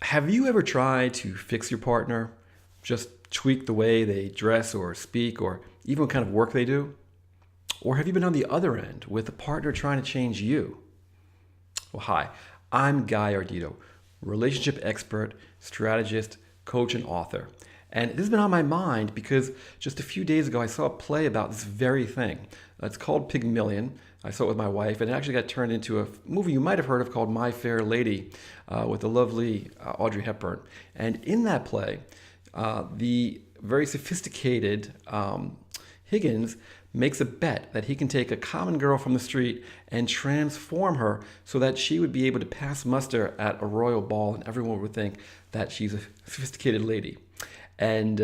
Have you ever tried to fix your partner? Just tweak the way they dress or speak or even what kind of work they do? Or have you been on the other end with a partner trying to change you? Well, hi, I'm Guy Ardito, relationship expert, strategist, coach, and author. And this has been on my mind because just a few days ago I saw a play about this very thing. It's called Pygmalion. I saw it with my wife, and it actually got turned into a movie you might have heard of called My Fair Lady with the lovely Audrey Hepburn. And in that play, the very sophisticated Higgins makes a bet that he can take a common girl from the street and transform her so that she would be able to pass muster at a royal ball and everyone would think that she's a sophisticated lady. And,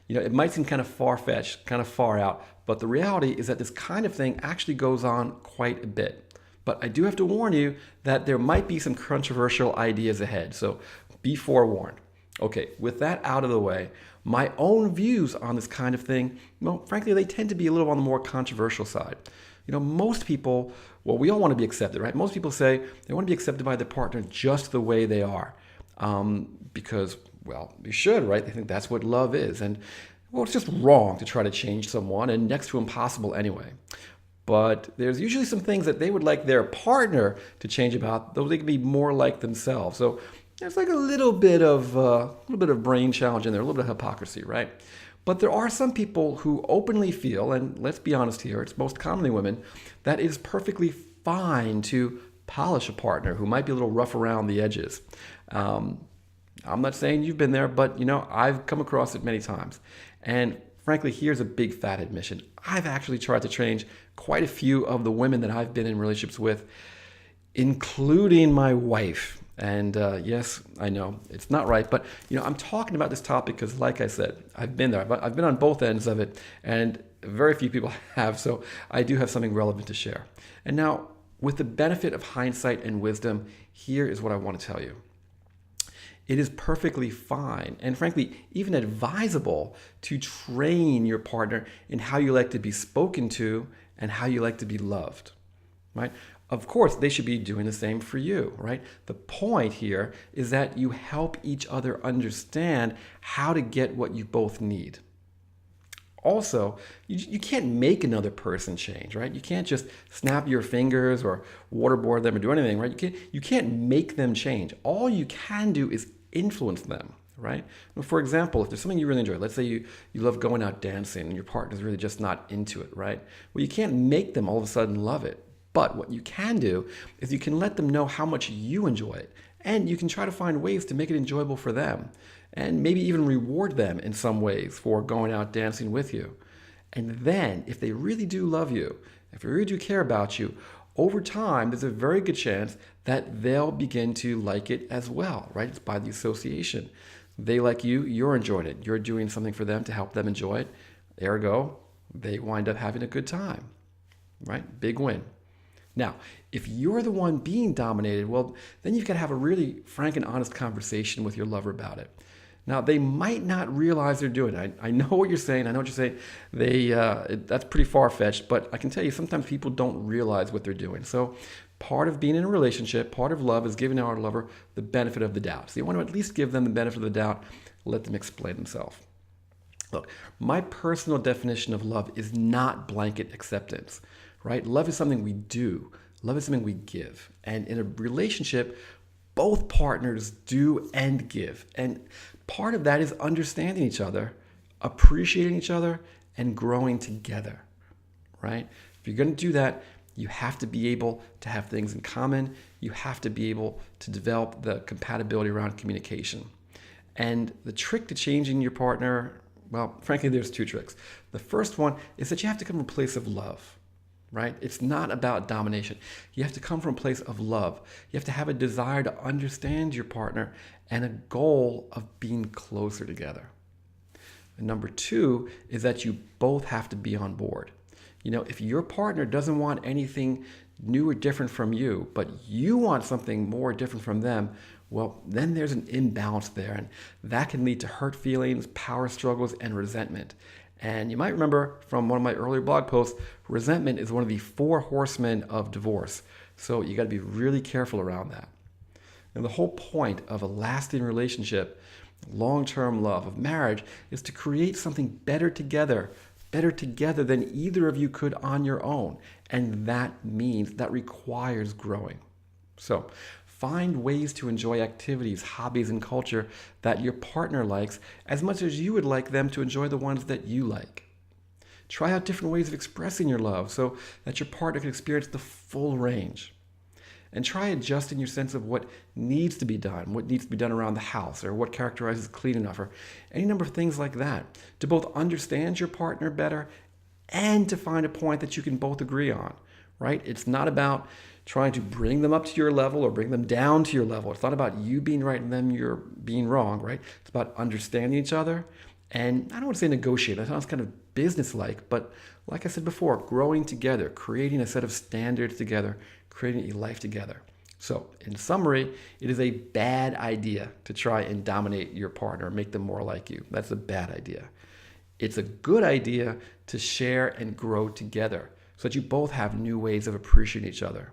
it might seem kind of far-fetched, kind of far out, but the reality is that this kind of thing actually goes on quite a bit. But I do have to warn you that there might be some controversial ideas ahead, so be forewarned. Okay, with that out of the way, my own views on this kind of thing, well, frankly, they tend to be a little on the more controversial side. Most people, well, we all want to be accepted, right? Most people say they want to be accepted by their partner just the way they are. Because, well, you should, right? They think that's what love is. And, well, it's just wrong to try to change someone and next to impossible anyway. But there's usually some things that they would like their partner to change about, though they can be more like themselves. So there's like a little bit of brain challenge in there, a little bit of hypocrisy, right? But there are some people who openly feel, and let's be honest here, it's most commonly women, that it is perfectly fine to polish a partner who might be a little rough around the edges. I'm not saying you've been there, but I've come across it many times. And frankly, here's a big fat admission. I've actually tried to change quite a few of the women that I've been in relationships with, including my wife. And yes, I know it's not right, but I'm talking about this topic because, like I said, I've been there. I've been on both ends of it, and very few people have. So I do have something relevant to share. And now, with the benefit of hindsight and wisdom, here is what I want to tell you. It is perfectly fine and frankly even advisable to train your partner in how you like to be spoken to and how you like to be loved, right? Of course, they should be doing the same for you, right? The point here is that you help each other understand how to get what you both need. Also, you can't make another person change, right? You can't just snap your fingers or waterboard them or do anything, right? You can't make them change. All you can do is influence them, right? For example, if there's something you really enjoy, let's say you love going out dancing and your partner's really just not into it, right? Well, you can't make them all of a sudden love it. But what you can do is you can let them know how much you enjoy it. And you can try to find ways to make it enjoyable for them. And maybe even reward them in some ways for going out dancing with you. And then, if they really do love you, if they really do care about you, over time, there's a very good chance that they'll begin to like it as well, right? It's by the association. They like you, you're enjoying it. You're doing something for them to help them enjoy it. Ergo, they wind up having a good time, right? Big win. Now, if you're the one being dominated, well, then you've got to have a really frank and honest conversation with your lover about it. Now, they might not realize they're doing it. I know what you're saying. I know what you're saying. That's pretty far-fetched, but I can tell you sometimes people don't realize what they're doing. So part of being in a relationship, part of love is giving our lover the benefit of the doubt. So you want to at least give them the benefit of the doubt, let them explain themselves. Look, my personal definition of love is not blanket acceptance, right? Love is something we do. Love is something we give. And in a relationship, both partners do and give. And part of that is understanding each other, appreciating each other, and growing together, right? If you're going to do that, you have to be able to have things in common. You have to be able to develop the compatibility around communication. And the trick to changing your partner, well, frankly, there's two tricks. The first one is that you have to come from a place of love. Right? It's not about domination. You have to come from a place of love. You have to have a desire to understand your partner and a goal of being closer together. And number two is that you both have to be on board. If your partner doesn't want anything new or different from you, but you want something more different from them, well, then there's an imbalance there, and that can lead to hurt feelings, power struggles, and resentment. And you might remember from one of my earlier blog posts, resentment is one of the 4 horsemen of divorce. So you got to be really careful around that. And the whole point of a lasting relationship, long-term love, of marriage, is to create something better together than either of you could on your own. And that requires growing. So find ways to enjoy activities, hobbies, and culture that your partner likes as much as you would like them to enjoy the ones that you like. Try out different ways of expressing your love so that your partner can experience the full range. And try adjusting your sense of what needs to be done around the house, or what characterizes clean enough, or any number of things like that, to both understand your partner better and to find a point that you can both agree on, right? It's not about trying to bring them up to your level or bring them down to your level. It's not about you being right and them you're being wrong, right? It's about understanding each other. And I don't want to say negotiate. That sounds kind of businesslike, but like I said before, growing together, creating a set of standards together, creating a life together. So, in summary, it is a bad idea to try and dominate your partner, make them more like you. That's a bad idea. It's a good idea to share and grow together so that you both have new ways of appreciating each other.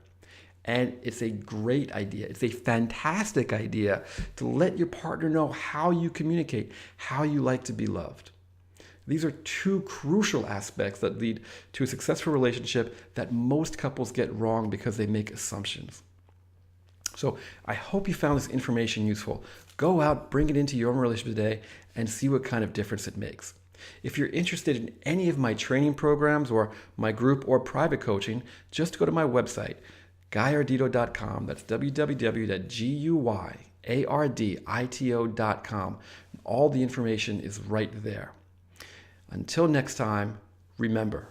And it's a great idea. It's a fantastic idea to let your partner know how you communicate, how you like to be loved. These are two crucial aspects that lead to a successful relationship that most couples get wrong because they make assumptions. So I hope you found this information useful. Go out, bring it into your own relationship today, and see what kind of difference it makes. If you're interested in any of my training programs or my group or private coaching, just go to my website, GuyArdito.com. That's www.GUYARDITO.com. All the information is right there. Until next time, remember,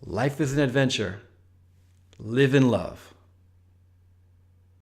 life is an adventure. Live in love.